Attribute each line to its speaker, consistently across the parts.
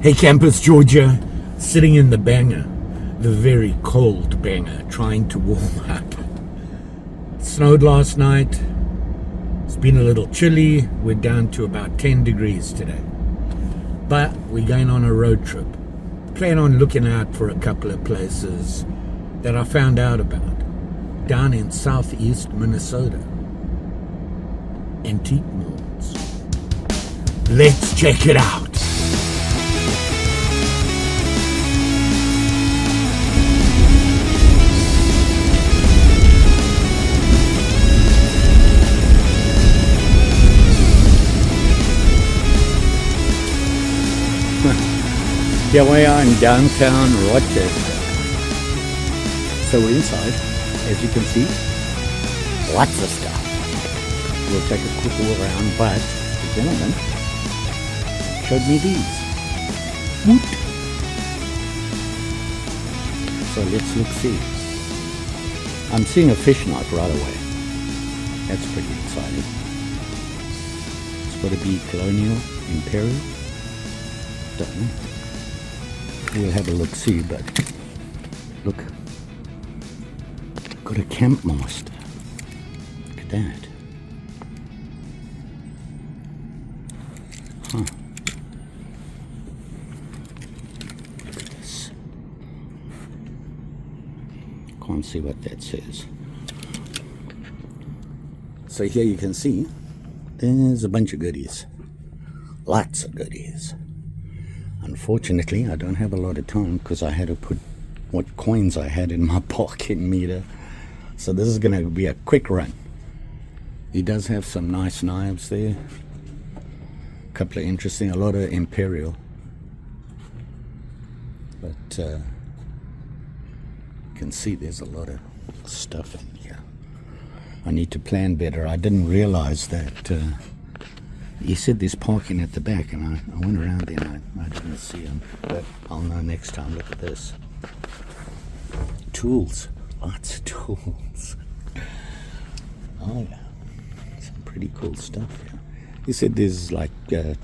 Speaker 1: Hey campus Georgia, sitting in the banger, the very cold banger, trying to warm up. It snowed last night, it's been a little chilly, we're down to about 10 degrees today. But we're going on a road trip. Plan on looking out for a couple of places that I found out about down in southeast Minnesota. Antique malls. Let's check it out. Here we are in downtown Rochester. So we're inside, as you can see, lots of stuff. We'll take a quick walk around, but the gentleman showed me these. Woot. So let's look see. I'm seeing a fish knife right away. That's pretty exciting. It's got to be colonial, imperial. Don't know. We'll have a look see, but look. Got a camp master. Look at that. Huh. Look at this. Can't see what that says. So here you can see there's a bunch of goodies. Lots of goodies. Unfortunately, I don't have a lot of time because I had to put what coins I had in my parking meter. So this is going to be a quick run. He does have some nice knives there. A couple of interesting, a lot of imperial. But you can see there's a lot of stuff in here. I need to plan better. I didn't realize that he said there's parking at the back, and I went around there and I didn't see him. But I'll know next time. Look at this. Tools. Lots of tools. Oh yeah. Some pretty cool stuff here. He said there's like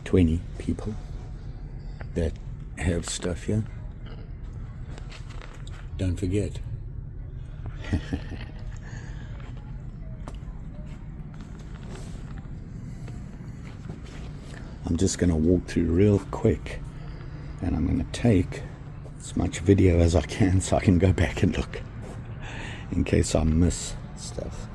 Speaker 1: 20 people that have stuff here. Don't forget. I'm just going to walk through real quick, and I'm going to take as much video as I can so I can go back and look in case I miss stuff.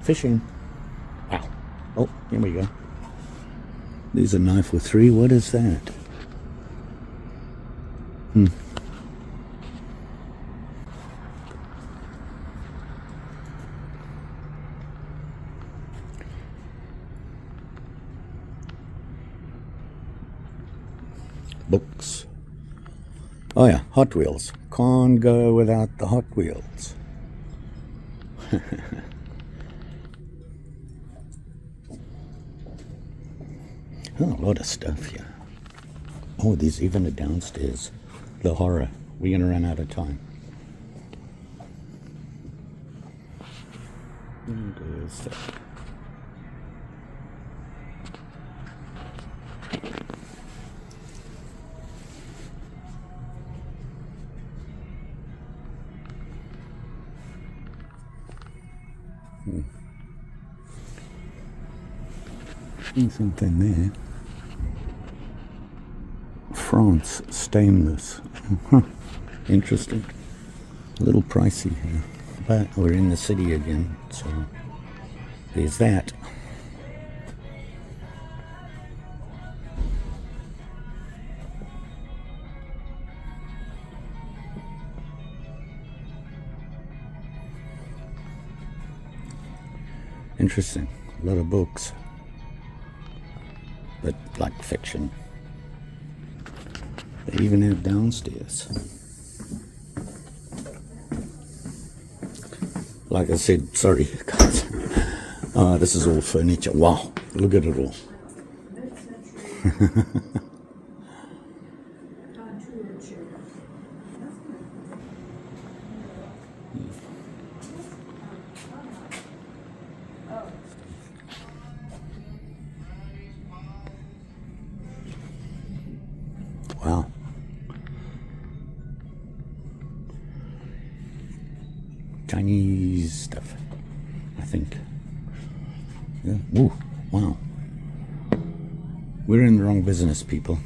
Speaker 1: Fishing. Wow. Oh, here we go. There's a knife with 3. What is that? Books. Oh yeah, Hot Wheels. Can't go without the Hot Wheels. Oh, a lot of stuff here. Oh, there's even a downstairs. The horror. We're gonna run out of time. There's that. Something there. France stainless. Interesting. A little pricey here, but we're in the city again, so there's that. Interesting. A lot of books. But like fiction. They even have downstairs. Like I said, sorry guys. This is all furniture. Wow, look at it all. Chinese stuff, I think. Yeah. Ooh, wow. We're in the wrong business, people.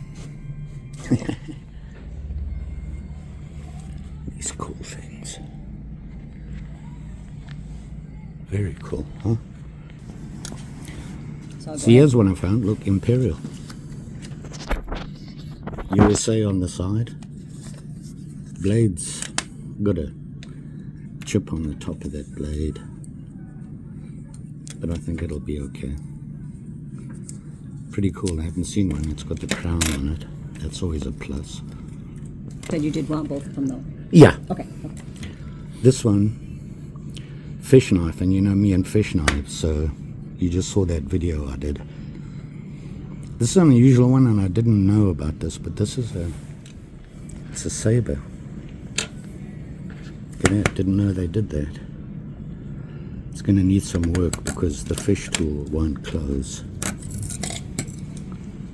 Speaker 1: These cool things. Very cool, huh? So here's one I found. Look, Imperial. USA on the side. Blades. Got a chip on the top of that blade. But I think it'll be okay. Pretty cool. I haven't seen one. It's got the crown on it. That's always a plus.
Speaker 2: But you did want both of them, though?
Speaker 1: Yeah.
Speaker 2: Okay.
Speaker 1: This one, fish knife, and you know me and fish knives, so you just saw that video I did. This is an unusual one, and I didn't know about this, but this is it's a saber. Didn't know they did that. It's going to need some work because the fish tool won't close.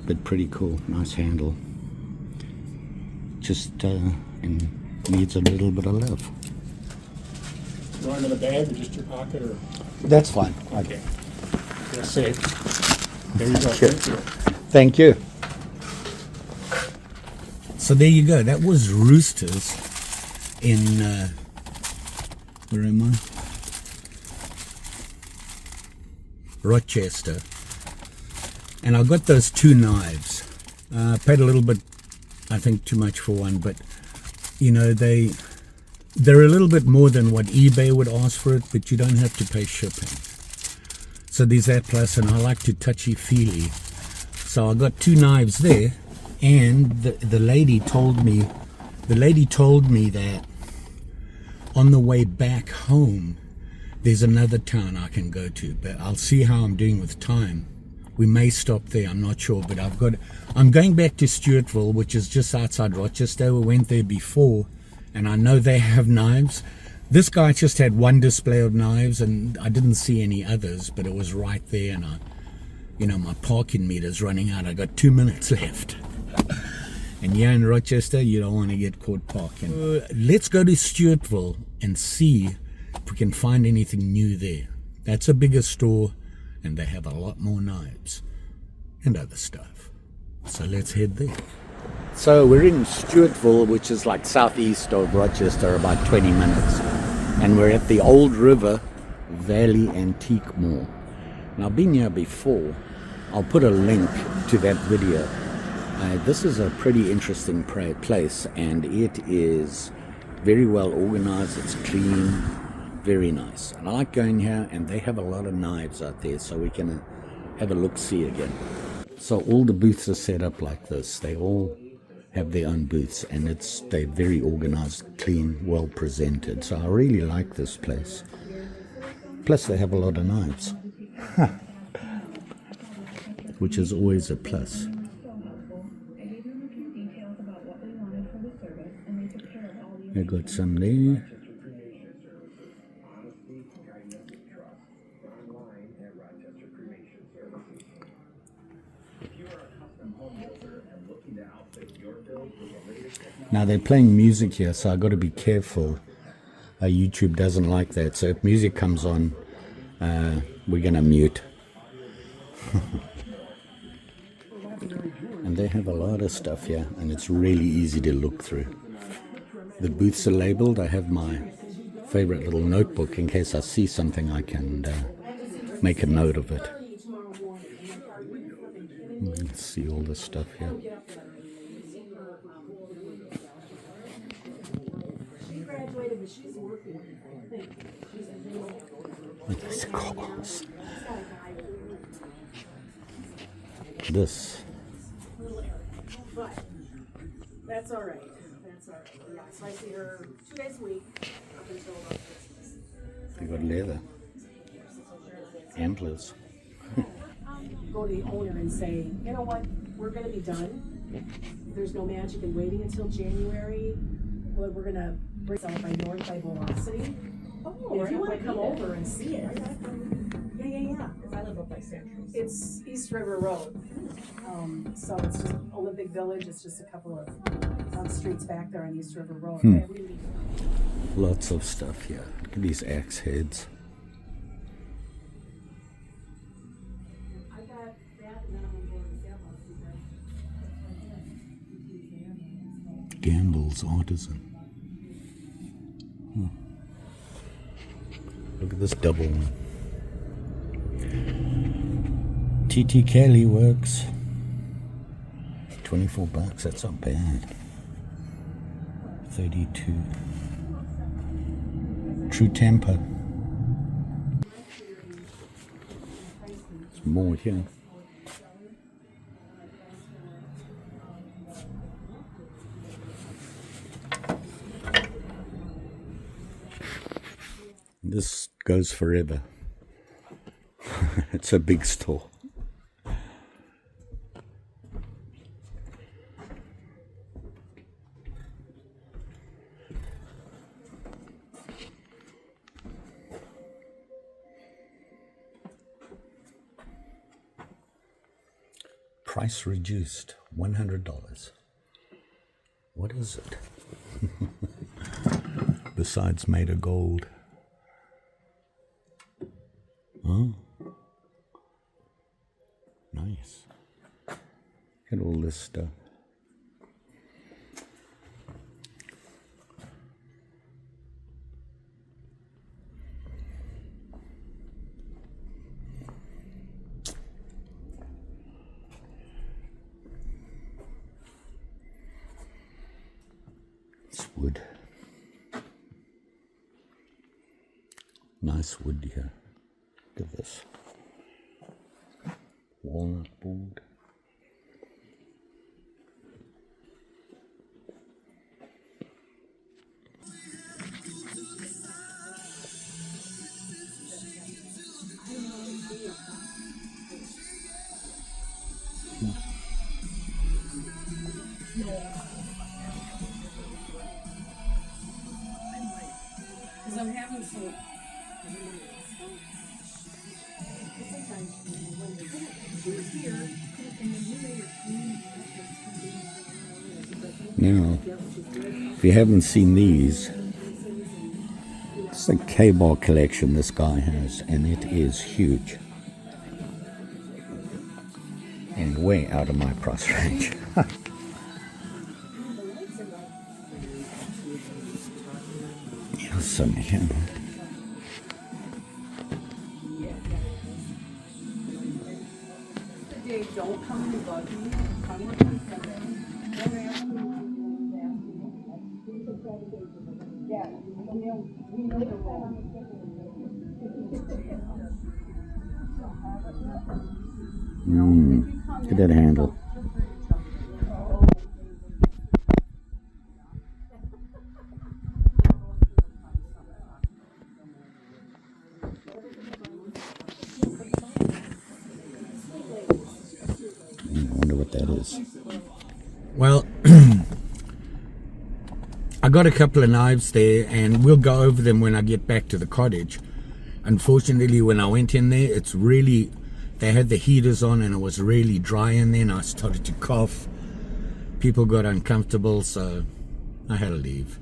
Speaker 1: But pretty cool, nice handle. Just needs a little bit of love.
Speaker 3: You want it in a bag or just your pocket, or?
Speaker 1: That's fine.
Speaker 3: Okay. You're safe. There you go.
Speaker 1: Sure.
Speaker 3: Thank you.
Speaker 1: Thank you. So there you go. That was Roosters in where am I? Rochester. And I got those two knives. Paid a little bit, I think, too much for one, but you know, they're a little bit more than what eBay would ask for it, but you don't have to pay shipping. So there's that plus, and I like to touchy-feely. So I got two knives there, and the lady told me that on the way back home, there's another town I can go to, but I'll see how I'm doing with time. We may stop there, I'm not sure, but I'm going back to Stewartville, which is just outside Rochester. We went there before, and I know they have knives. This guy just had one display of knives, and I didn't see any others, but it was right there, and my parking meter's running out. I got 2 minutes left. And here in Rochester, you don't want to get caught parking. Let's go to Stewartville and see if we can find anything new there. That's a bigger store, and they have a lot more knives and other stuff. So let's head there. So we're in Stewartville, which is like southeast of Rochester, about 20 minutes. And we're at the Old River Valley Antique Mall. And I've been here before. I'll put a link to that video. This is a pretty interesting place, and it is very well organized. It's clean, very nice. And I like going here, and they have a lot of knives out there, so we can have a look-see again. So all the booths are set up like this. They all have their own booths, and they're very organized, clean, well presented. So I really like this place. Plus they have a lot of knives, which is always a plus. I got some there. Now they're playing music here, so I got to be careful. YouTube doesn't like that, so if music comes on, we're gonna mute. And they have a lot of stuff here, and it's really easy to look through. The booths are labeled. I have my favorite little notebook in case I see something I can make a note of it. Let's see all this stuff here. These cars. This.
Speaker 4: That's all right. Yeah, so I see her 2 days a week up until about Christmas.
Speaker 1: They got leather. Antlers.
Speaker 4: Go to the owner and say, you know what, we're going to be done. There's no magic in waiting until January. Well, we're going to bring it out by North by Velocity. Oh, if you want to come over and see it. Yeah. Because I live up by Century. It's East River Road. So it's just Olympic Village. It's just a couple of streets back there on East River Road.
Speaker 1: Lots of stuff here. Look at these axe heads.
Speaker 4: I got that and then I'm gonna go to the sale.
Speaker 1: Gamble's Artisan. Look at this double one. TT Kelly works. $24, that's not bad. 32. True Temper. There's more here. This goes forever. It's a big store. Price reduced, $100. What is it? Besides made of gold. Oh, nice. Look at all this stuff. It's wood. Nice wood here. Look at this. Walnut board.
Speaker 4: Because I'm having some.
Speaker 1: Now, if you haven't seen these, it's the K-bar collection this guy has, and it is huge. And way out of my price range. Here's some here.
Speaker 4: Don't come and bug me. Come with me.
Speaker 1: Look at that handle. I wonder what that is. Well, I got a couple of knives there, and we'll go over them when I get back to the cottage. Unfortunately, when I went in there, they had the heaters on and it was really dry in there, and I started to cough. People got uncomfortable, so I had to leave.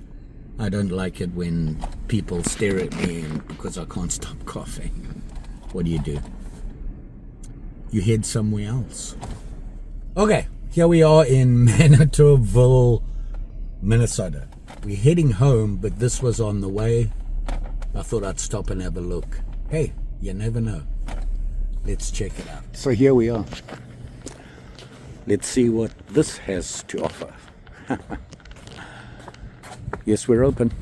Speaker 1: I don't like it when people stare at me because I can't stop coughing. What do? You head somewhere else. Okay, here we are in Manitowville, Minnesota. We're heading home, but this was on the way. I thought I'd stop and have a look. Hey, you never know. Let's check it out. So here we are. Let's see what this has to offer. Yes, we're open.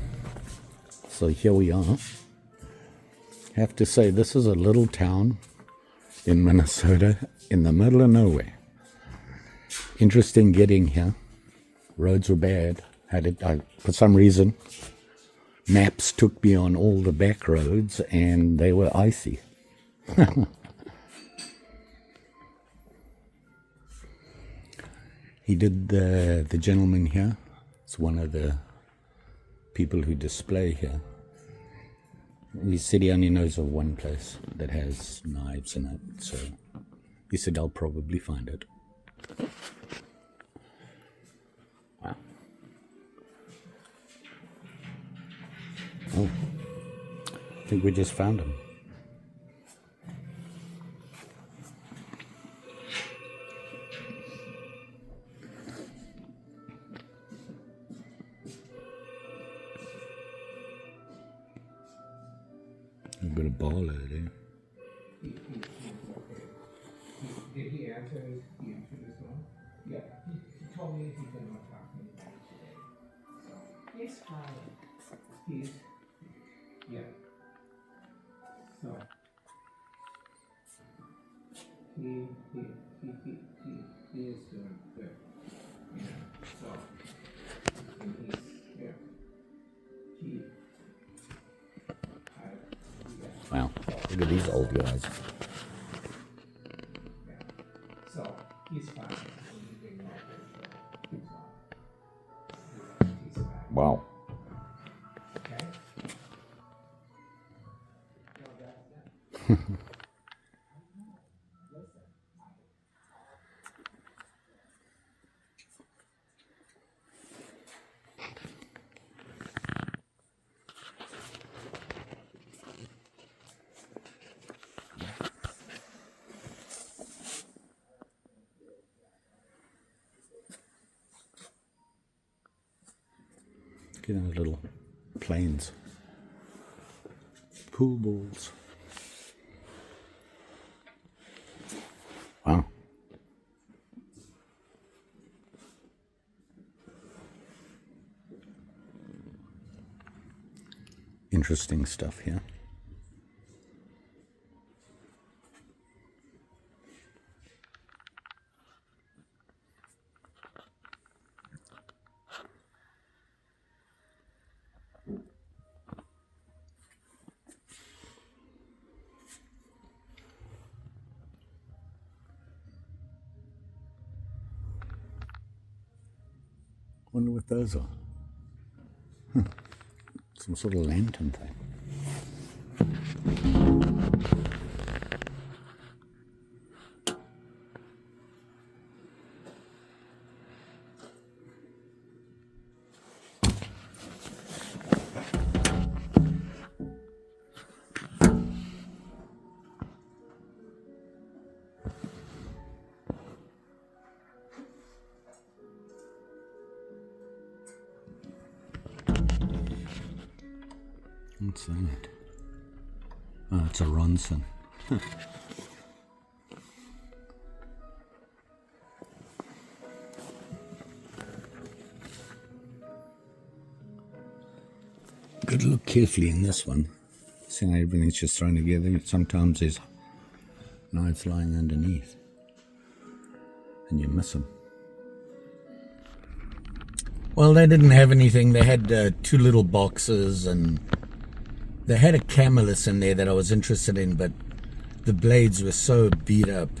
Speaker 1: So here we are. Have to say, this is a little town in Minnesota in the middle of nowhere. Interesting getting here. Roads were bad. For some reason, maps took me on all the back roads and they were icy. He did the gentleman here. It's one of the people who display here. He said he only knows of one place that has knives in it, so he said I'll probably find it. Wow. I think we just found him. A bit of baller there.
Speaker 5: Did he answer this one? Yeah, he told me he's going to talk to me about it today. So he's fine. He's yeah. So he is doing good. Yeah. So and he's yeah. He
Speaker 1: Wow, look at these old guys.
Speaker 5: so he's fine.
Speaker 1: Wow.
Speaker 5: Okay.
Speaker 1: Get in the little planes. Pool balls. Wow. Interesting stuff here. Wonder what those are. Some sort of lantern thing. What's that? Oh, it's a Ronson. Good look carefully in this one. See how everything's just thrown together. Sometimes there's knives lying underneath and you miss them. Well, they didn't have anything. They had 2 little boxes, and they had a camelus in there that I was interested in, but the blades were so beat up.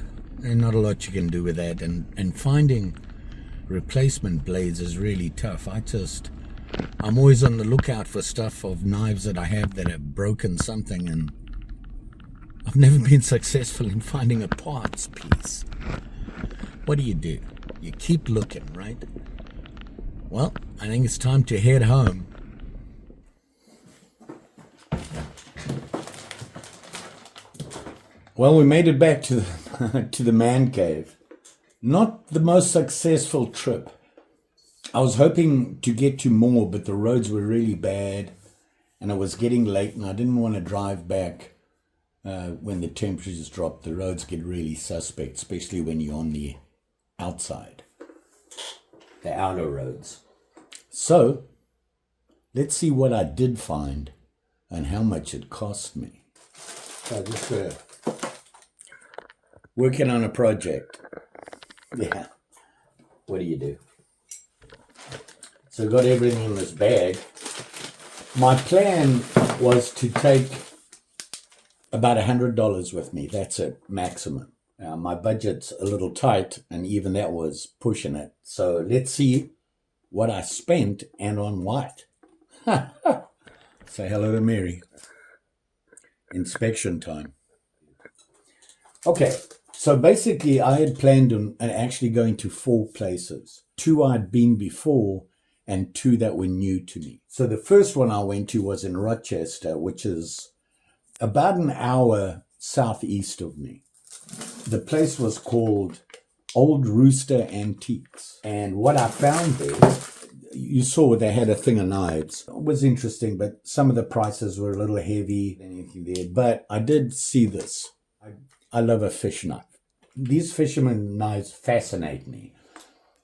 Speaker 1: And not a lot you can do with that. And finding replacement blades is really tough. I'm always on the lookout for stuff of knives that I have that have broken something, and I've never been successful in finding a parts piece. What do? You keep looking, right? Well, I think it's time to head home. Well, we made it back to to the man cave. Not the most successful trip. I was hoping to get to more, but the roads were really bad, and it was getting late, and I didn't want to drive back when the temperatures drop. The roads get really suspect, especially when you're on the outside, the outer roads. So, let's see what I did find and how much it cost me. So just working on a project. Yeah, what do you do? So I got everything in this bag. My plan was to take about $100 with me. That's it, maximum. My budget's a little tight, and even that was pushing it. So let's see what I spent and on what. Say hello to Mary. Inspection time. Okay, so basically I had planned on actually going to 4 places. 2 I'd been before and 2 that were new to me. So the first one I went to was in Rochester, which is about an hour southeast of me. The place was called Old Rooster Antiques. And what I found there, you saw they had a thing of knives. It was interesting, but some of the prices were a little heavy and anything there. But I did see this. I love a fish knife. These fisherman knives fascinate me.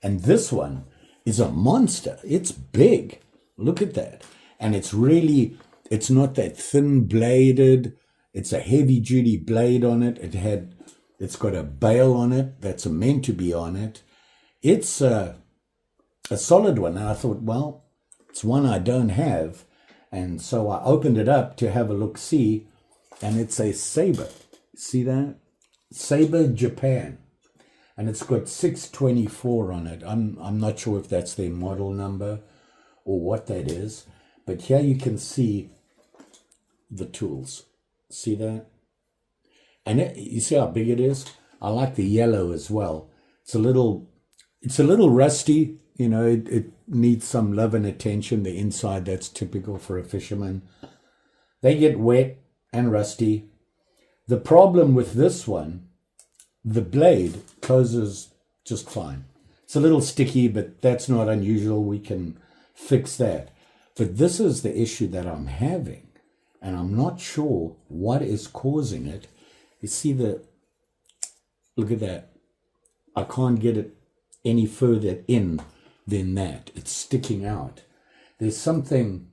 Speaker 1: And this one is a monster. It's big. Look at that. And it's not that thin bladed. It's a heavy duty blade on it. It's got a bail on it that's meant to be on it. It's a solid one. And I thought, well, it's one I don't have. And so I opened it up to have a look-see, and it's a Sabre. See that? Sabre Japan. And it's got 624 on it. I'm not sure if that's their model number or what that is. But here you can see the tools. See that? And you see how big it is? I like the yellow as well. It's a little rusty. You know, it needs some love and attention. The inside, that's typical for a fisherman. They get wet and rusty. The problem with this one, the blade closes just fine. It's a little sticky, but that's not unusual. We can fix that. But this is the issue that I'm having, and I'm not sure what is causing it. You see look at that. I can't get it any further in than that. It's sticking out. There's something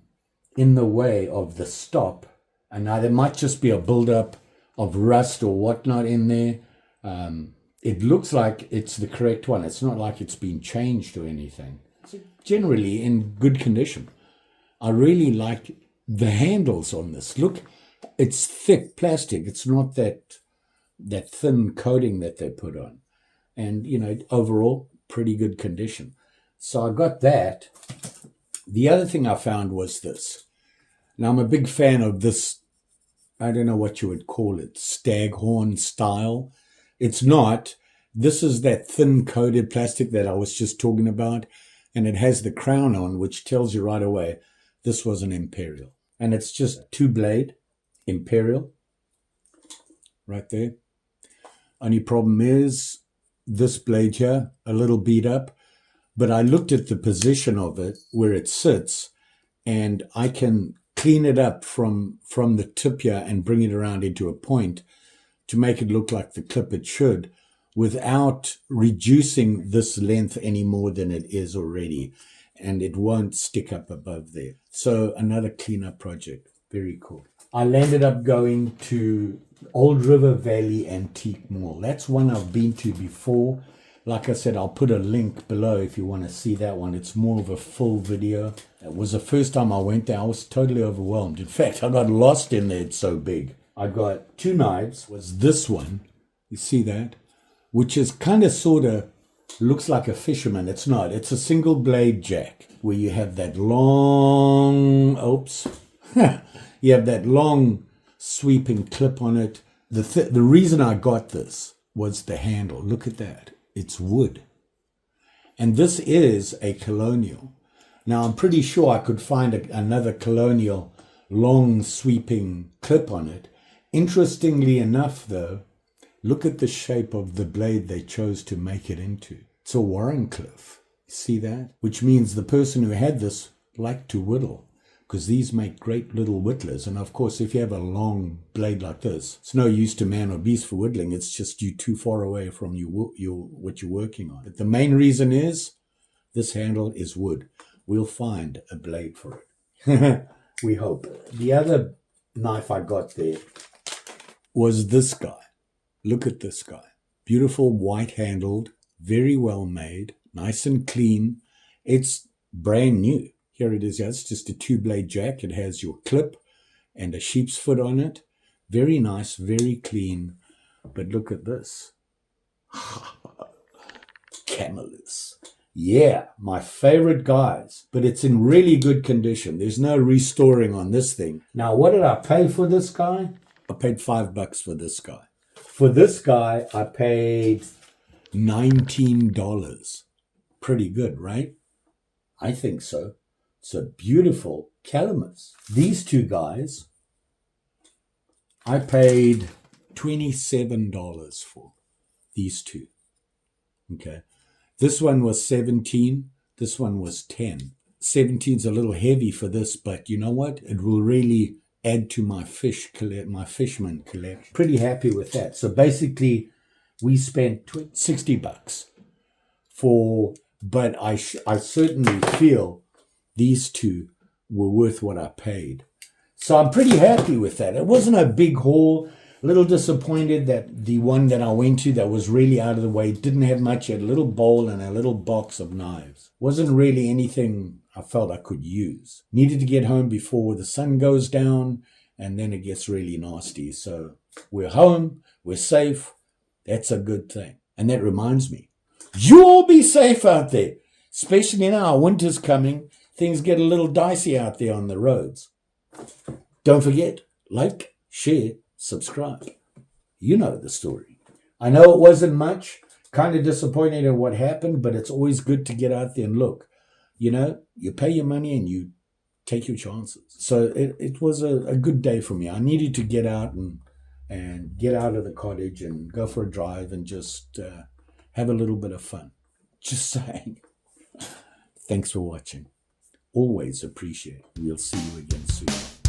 Speaker 1: in the way of the stop, and now there might just be a buildup of rust or whatnot in there. It looks like it's the correct one. It's not like it's been changed or anything. It's generally in good condition. I really like the handles on this. Look, it's thick plastic. It's not that thin coating that they put on. And, you know, overall, pretty good condition. So I got that. The other thing I found was this. Now, I'm a big fan of this, I don't know what you would call it, staghorn style. It's not. This is that thin coated plastic that I was just talking about. And it has the crown on, which tells you right away this was an Imperial. And it's just 2-blade Imperial right there. Only problem is this blade here, a little beat up. But I looked at the position of it, where it sits, and I can clean it up from the tip here and bring it around into a point to make it look like the clip it should, without reducing this length any more than it is already. And it won't stick up above there. So another cleanup project. Very cool. I landed up going to Old River Valley Antique Mall. That's one I've been to before. Like I said, I'll put a link below if you want to see that one. It's more of a full video. It was the first time I went there. I was totally overwhelmed. In fact, I got lost in there. It's so big. I got 2 knives. Was this one. You see that? Which is kind of sort of looks like a fisherman. It's not. It's a single blade jack where you have that long, you have that long sweeping clip on it. The reason I got this was the handle. Look at that. It's wood. And this is a colonial. Now, I'm pretty sure I could find another colonial long sweeping clip on it. Interestingly enough, though, look at the shape of the blade they chose to make it into. It's a Warrenclyffe. See that? Which means the person who had this liked to whittle, because these make great little whittlers. And of course, if you have a long blade like this, it's no use to man or beast for whittling. It's just you too far away from what you're working on. But the main reason is this handle is wood. We'll find a blade for it. We hope. The other knife I got there was this guy. Look at this guy. Beautiful, white-handled, very well made, nice and clean. It's brand new. Here it is. It's just a 2-blade jack. It has your clip and a sheep's foot on it. Very nice, very clean. But look at this. Camelus. Yeah, my favorite guys. But it's in really good condition. There's no restoring on this thing. Now, what did I pay for this guy? I paid $5 for this guy. For this guy, I paid $19. Pretty good, right? I think so. It's a beautiful calamus. These 2 guys I paid $27 for these two. Okay. This one was 17. This one was 10. 17's a little heavy for this, but you know what? It will really add to my Fishman collection. Pretty happy with that. So basically, we spent $60 for, but I certainly feel these two were worth what I paid. So I'm pretty happy with that. It wasn't a big haul. A little disappointed that the one that I went to that was really out of the way didn't have much. It had a little bowl and a little box of knives. Wasn't really anything I felt I could use. Needed to get home before the sun goes down and then it gets really nasty. So we're home. We're safe. That's a good thing. And that reminds me, you all be safe out there, especially now winter's coming. Things get a little dicey out there on the roads. Don't forget, like, share, subscribe. You know the story. I know it wasn't much. Kind of disappointed at what happened, but it's always good to get out there and look. You know, you pay your money and you take your chances. So it was a good day for me. I needed to get out and get out of the cottage and go for a drive and just have a little bit of fun. Just saying. Thanks for watching. Always appreciate it. We'll see you again soon.